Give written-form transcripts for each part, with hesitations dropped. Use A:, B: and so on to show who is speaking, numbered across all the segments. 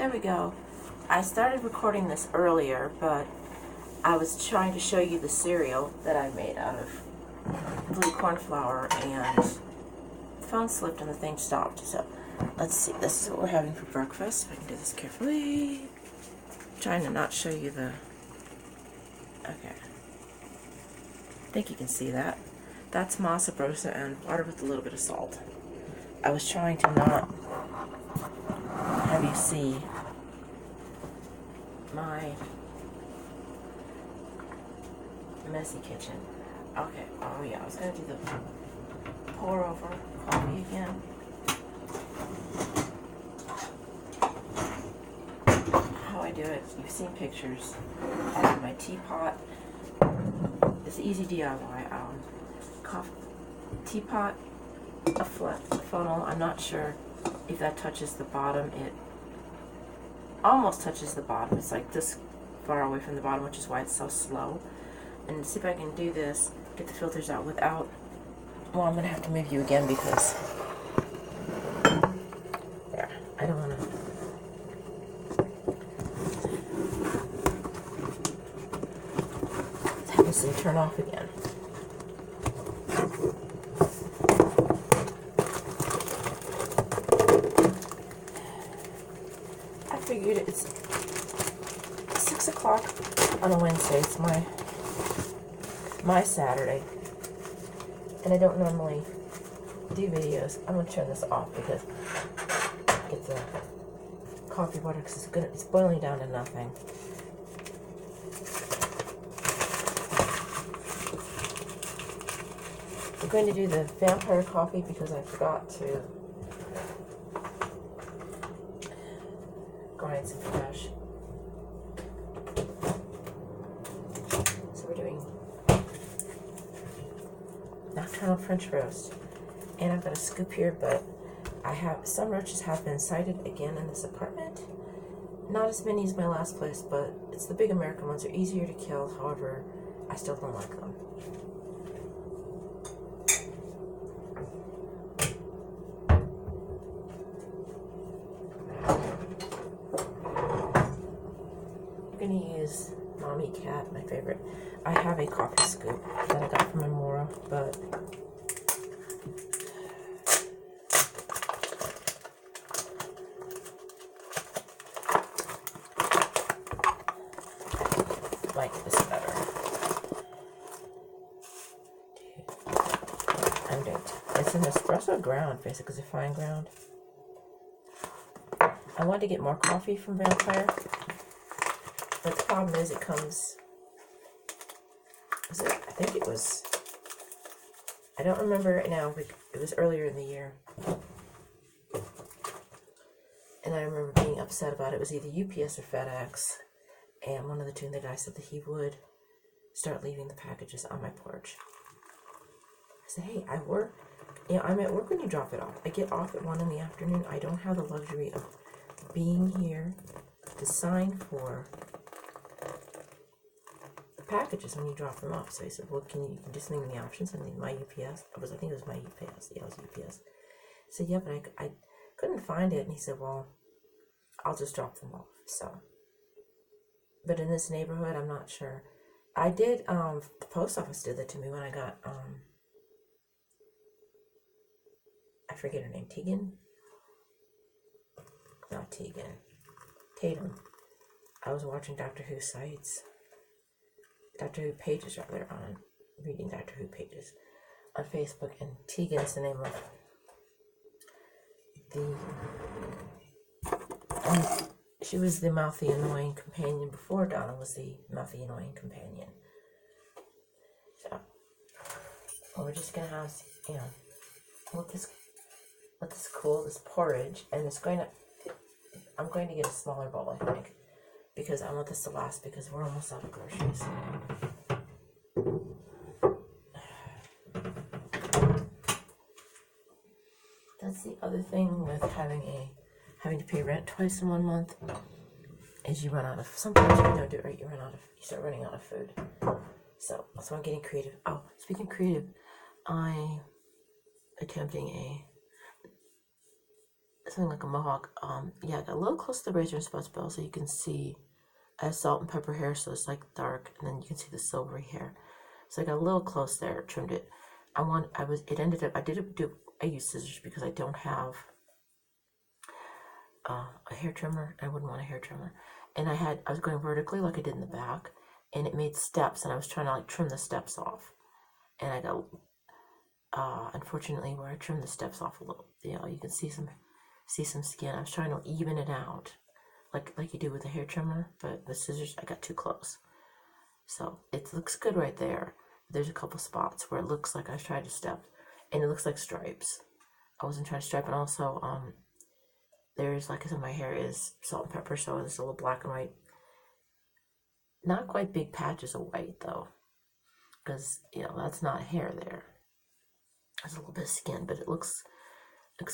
A: There we go. I started recording this earlier, but I was trying to show you the cereal that I made out of blue corn flour, and the phone slipped and the thing stopped. So let's see. This is what we're having for breakfast. If I can do this carefully. I'm trying to not show you the... Okay. I think you can see that. That's masa brosa and water with a little bit of salt. I was trying to not have you see my messy kitchen. Okay, oh yeah, I was gonna do the pour over coffee again. How I do it, you've seen pictures. I have my teapot. It's easy DIY. Coffee teapot, a funnel. I'm not sure if that touches the bottom. It almost touches the bottom. It's like this far away from the bottom, which is why it's so slow. And see if I can do this, get the filters out without... Well, I'm going to have to move you again because... There, I don't want to... Let's have this thing turn off again. I figured it's 6 o'clock on a Wednesday. It's my Saturday, and I don't normally do videos. I'm gonna turn this off because get the coffee water because it's boiling down to nothing. I'm going to do the vampire coffee because I forgot to grind some fresh. So we're doing nocturnal French roast, and I've got a scoop here, but some roaches have been sighted again in this apartment. Not as many as my last place, but it's the big American ones. They're easier to kill. However, I still don't like them. I'm going to use Mommy Cat, my favorite. I have a coffee scoop that I got from Amora, but I like this better. I'm doing it's an espresso ground, basically, it's a fine ground. I wanted to get more coffee from Vampire, but the problem is it comes... I think it was... I don't remember right now. It was earlier in the year. And I remember being upset about it. It was either UPS or FedEx. And one of the two, the guy said that he would start leaving the packages on my porch. I said, hey, I work. You know, I'm at work when you drop it off. I get off at 1 in the afternoon. I don't have the luxury of being here to sign for packages when you drop them off. So he said, well, you can just leave me the options and leave my UPS. I think it was my UPS. Yeah, it was UPS. I said, yeah, but I couldn't find it. And he said, well, I'll just drop them off. So, but in this neighborhood, I'm not sure. I did, the post office did that to me when I got, I forget her name, Tegan? Not Tegan. Tatum. I was watching Doctor Who sites. Doctor Who pages, rather, on reading Doctor Who pages on Facebook, and Tegan's the name of she was the mouthy, annoying companion before Donna was the mouthy, annoying companion. So, we're just gonna have, let this cool, this porridge, and I'm going to get a smaller bowl, I think, because I want this to last, because we're almost out of groceries. That's the other thing with having to pay rent twice in 1 month, is you run out of, sometimes you don't do it right, you start running out of food. So that's why I'm getting creative. Oh, speaking of creative, I'm attempting something like a mohawk. Yeah, I got a little close to the razor and spots, but also you can see I have salt and pepper hair, so it's like dark, and then you can see the silvery hair. So I got a little close there, trimmed it. I used scissors because I don't have a hair trimmer. I wouldn't want a hair trimmer. And I was going vertically like I did in the back, and it made steps, and I was trying to like trim the steps off. And I got, unfortunately, where I trimmed the steps off a little, you can see some skin. I was trying to even it out, like you do with a hair trimmer, but the scissors, I got too close. So it looks good right there. There's a couple spots where it looks like I tried to step, and it looks like stripes. I wasn't trying to stripe, and also, there's, like I said, my hair is salt and pepper, so there's a little black and white. Not quite big patches of white, though, because, that's not hair there. There's a little bit of skin, but it looks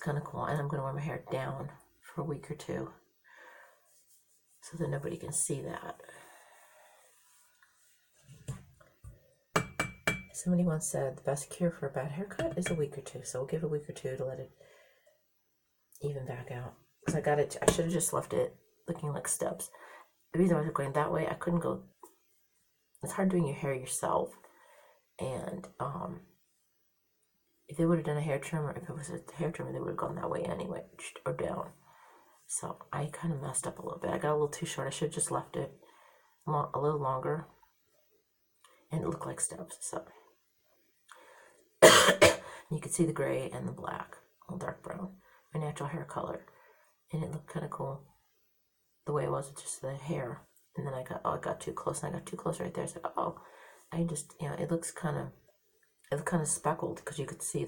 A: kind of cool, and I'm going to wear my hair down for a week or two so that nobody can see that. Somebody once said the best cure for a bad haircut is a week or two, so we'll give it a week or two to let it even back out. Because I should have just left it looking like steps. The reason I was going that way, I couldn't go. It's hard doing your hair yourself, and if they would have done a hair trimmer, if it was a hair trimmer, they would have gone that way anyway, or down. So I kind of messed up a little bit. I got a little too short. I should have just left it a little longer, and it looked like steps. So you could see the gray and the black, a little dark brown, my natural hair color, and it looked kind of cool the way it was with just the hair. And then I got too close, and I got too close right there. So I just, it looks kind of speckled because you could see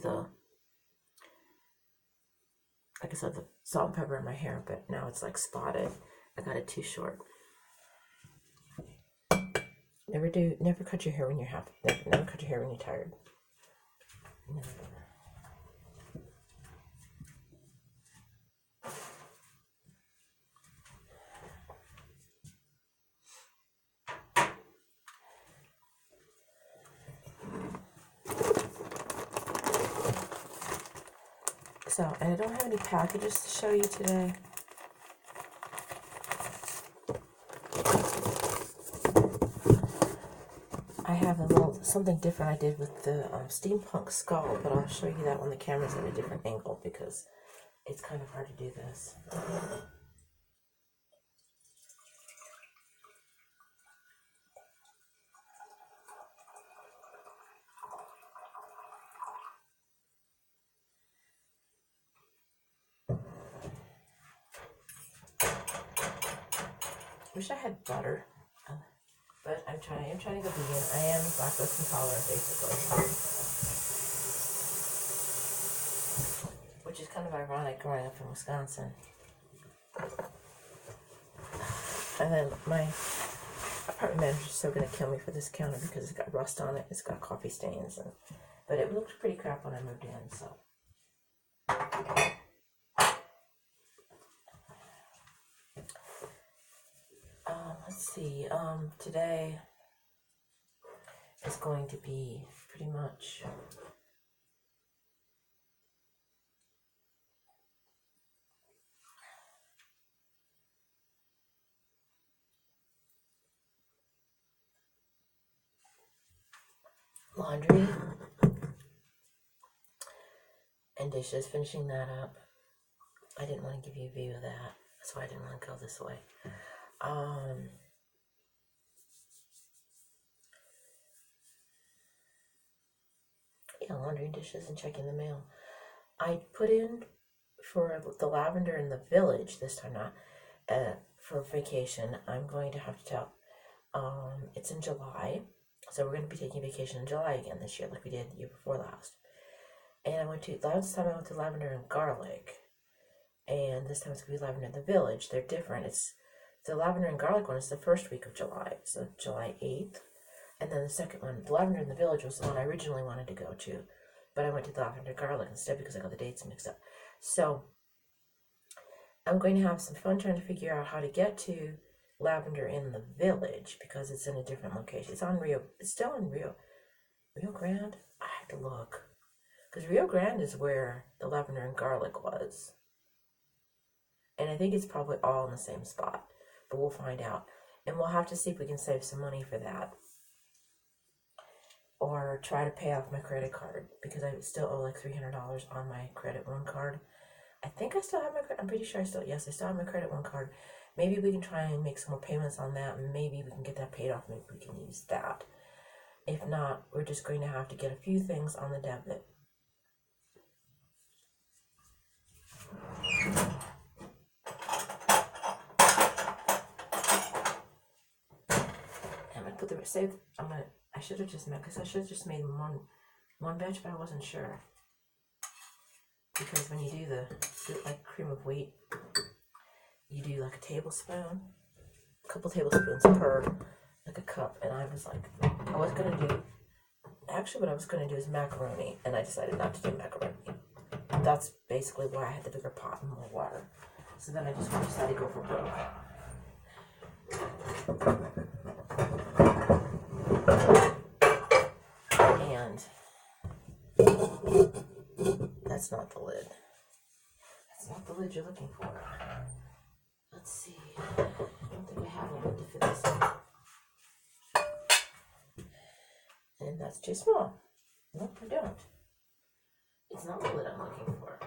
A: like I said, the salt and pepper in my hair, but now it's like spotted. I got it too short. Never cut your hair when you're happy. Never cut your hair when you're tired. Never. So, and I don't have any packages to show you today. I have something different I did with the steampunk skull, but I'll show you that when the camera's at a different angle because it's kind of hard to do this. Wish I had butter, but I'm trying to go vegan. I am lactose intolerant, basically, which is kind of ironic growing up in Wisconsin. And then my apartment manager's so gonna kill me for this counter because it's got rust on it. It's got coffee stains, but it looked pretty crap when I moved in. So. Let's see, today is going to be pretty much laundry and dishes, finishing that up. I didn't want to give you a view of that. That's why I didn't want to go this way. Laundry and dishes and checking the mail. I put in for the lavender in the village this time, not for vacation. I'm going to have to tell. It's in July, so we're going to be taking vacation in July again this year, like we did the year before last. And last time I went to lavender and garlic, and this time it's going to be lavender in the village. They're different. It's the lavender and garlic one is the first week of July, so July 8th. And then the second one, the lavender in the village, was the one I originally wanted to go to, but I went to the lavender garlic instead because I got the dates mixed up. So I'm going to have some fun trying to figure out how to get to lavender in the village because it's in a different location. It's still in Rio Grande. I have to look because Rio Grande is where the lavender and garlic was. And I think it's probably all in the same spot, but we'll find out. And we'll have to see if we can save some money for that. Or try to pay off my credit card, because I still owe like $300 on my Credit One card. I think I still have I'm pretty sure I still have my Credit One card. Maybe we can try and make some more payments on that, and maybe we can get that paid off. Maybe we can use that. If not, we're just going to have to get a few things on the debit. I'm gonna put the save. I should have just made, because I should have just made one batch, but I wasn't sure. Because when you do like cream of wheat, you do like a tablespoon, a couple tablespoons per, like a cup. And I was like, actually what I was gonna do is macaroni, and I decided not to do macaroni. That's basically why I had the bigger pot and more water. So then I just decided to go for broke. And that's not the lid. That's not the lid you're looking for. Let's see. I don't think I have a lid to fit this in. And that's too small. Nope, I don't. It's not the lid I'm looking for.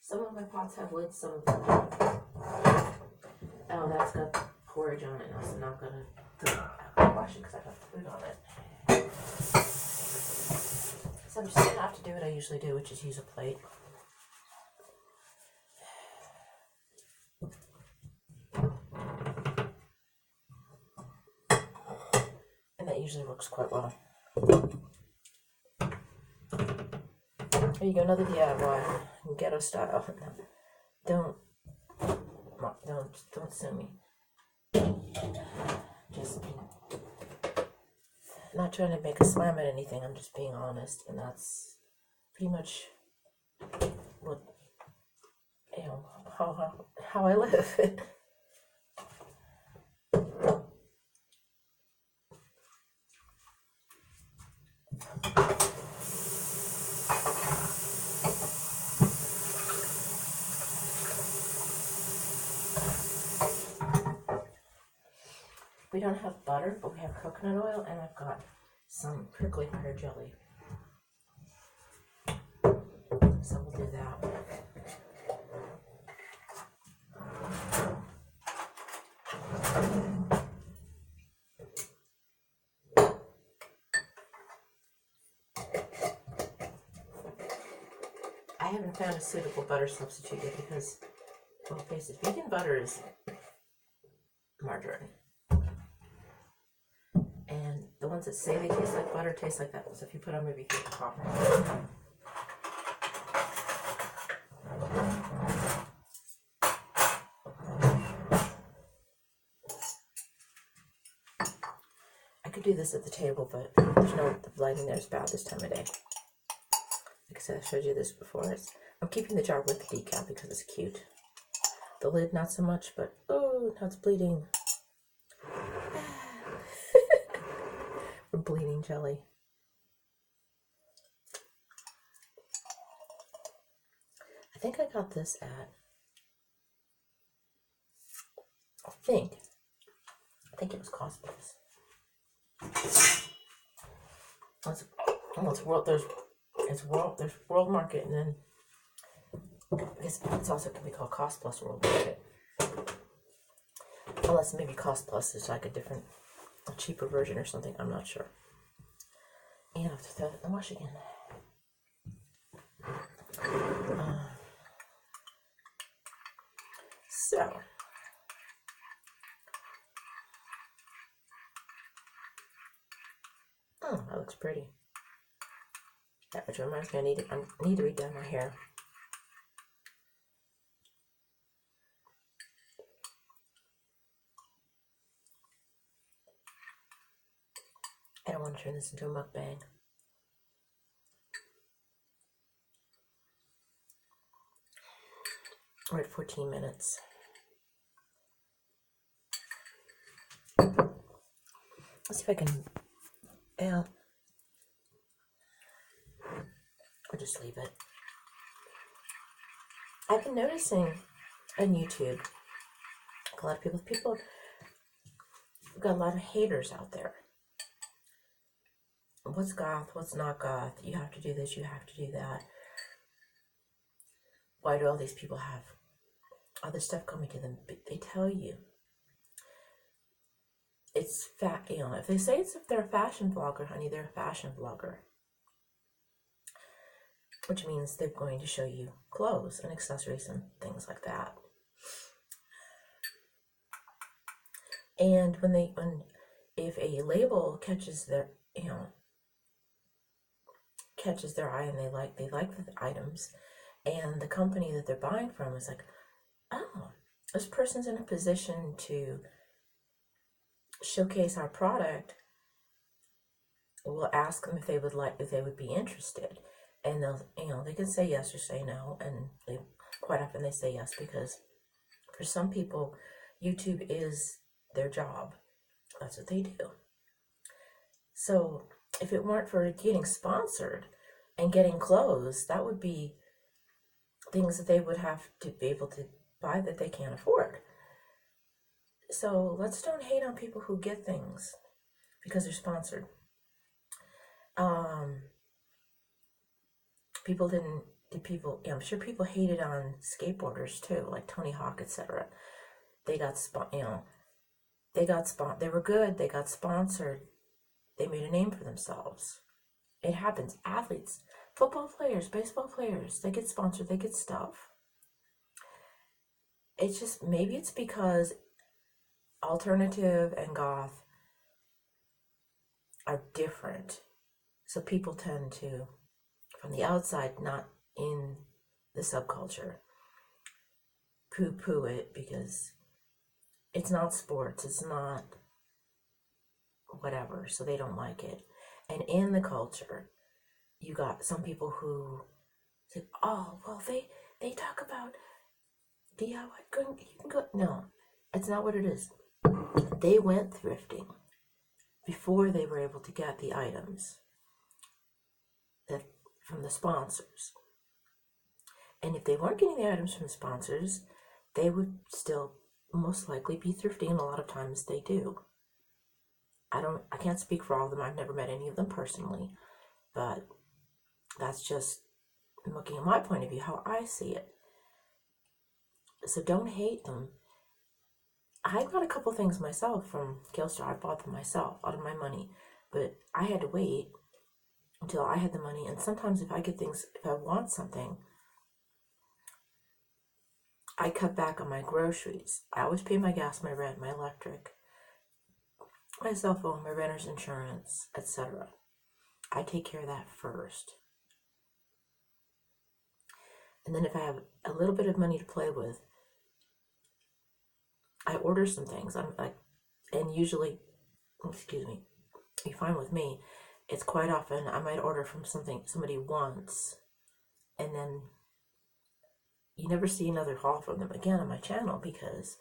A: Some of my pots have lids, some of them don't. Oh, that's got porridge on it now, so I'm not gonna wash it because I got food on it. So I'm just gonna have to do what I usually do, which is use a plate. And that usually works quite well. There you go, another DIY, ghetto style. Don't sue me. Just not trying to make a slam at anything. I'm just being honest, and that's pretty much what how I live. We don't have butter, but we have coconut oil, and I've got some prickly pear jelly. So we'll do that. I haven't found a suitable butter substitute yet because, well, face it, vegan butter is margarine. And the ones that say they taste like butter taste like that. So if you put on maybe 50 popper. I could do this at the table, but the lighting there is bad this time of day. Like I said, I showed you this before. I'm keeping the jar with the decal because it's cute. The lid, not so much, but oh, now it's bleeding. From bleeding jelly. I think I got this at, I think it was Cost Plus. There's World Market, and then I guess it's also can be called Cost Plus World Market. Unless maybe Cost Plus is like a cheaper version or something. I'm not sure. And I have to throw it in the wash again. So. Oh, that looks pretty. That which reminds me, I need to re-dye my hair. I don't want to turn this into a mukbang. We're at 14 minutes. Let's see if I can, I'll just leave it. I've been noticing on YouTube, a lot of people have got a lot of haters out there. What's goth? What's not goth? You have to do this. You have to do that. Why do all these people have other stuff coming to them? They tell you it's fat. You know, if they say if they're a fashion vlogger, honey, they're a fashion vlogger, which means they're going to show you clothes and accessories and things like that. And if a label catches their eye and they like the items, and the company that they're buying from is like, oh, this person's in a position to showcase our product, we'll ask them if they would be interested, and they can say yes or say no, and quite often they say yes, because for some people YouTube is their job. That's what they do. So if it weren't for getting sponsored and getting clothes, that would be things that they would have to be able to buy that they can't afford. So let's don't hate on people who get things because they're sponsored. I'm sure people hated on skateboarders too, like Tony Hawk, etc. They were good, they got sponsored, they made a name for themselves. It happens. Athletes, football players, baseball players, they get sponsored, they get stuff. It's just, maybe it's because alternative and goth are different. So people tend to, from the outside, not in the subculture, poo-poo it because it's not sports, it's not whatever, so they don't like it. And in the culture, you got some people who say, oh, well, they talk about DIY, you can go. No, it's not what it is. They went thrifting before they were able to get the items from the sponsors. And if they weren't getting the items from the sponsors, they would still most likely be thrifting, and a lot of times they do. I can't speak for all of them. I've never met any of them personally, but that's just looking at my point of view, how I see it. So don't hate them. I got a couple things myself from Killstar. I bought them myself out of my money, but I had to wait until I had the money. And sometimes if I want something, I cut back on my groceries. I always pay my gas, my rent, my electric, my cell phone, my renter's insurance, etc. I take care of that first. And then if I have a little bit of money to play with, I order some things. And usually, you find with me, it's quite often I might order from somebody once, and then you never see another haul from them again on my channel, because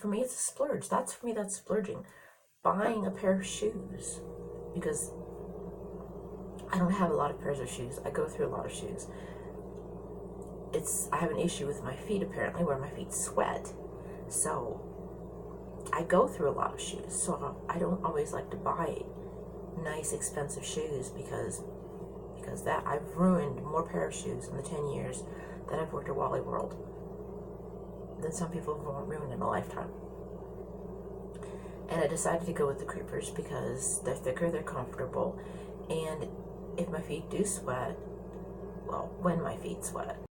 A: for me it's a splurge. That's splurging. Buying a pair of shoes, because I don't have a lot of pairs of shoes. I go through a lot of shoes. I have an issue with my feet, apparently, where my feet sweat. So I go through a lot of shoes. So I don't always like to buy nice, expensive shoes, because that I've ruined more pair of shoes in the 10 years that I've worked at Wally World than some people have ruined in a lifetime. And I decided to go with the Creepers because they're thicker, they're comfortable, and if my feet do sweat, well, when my feet sweat,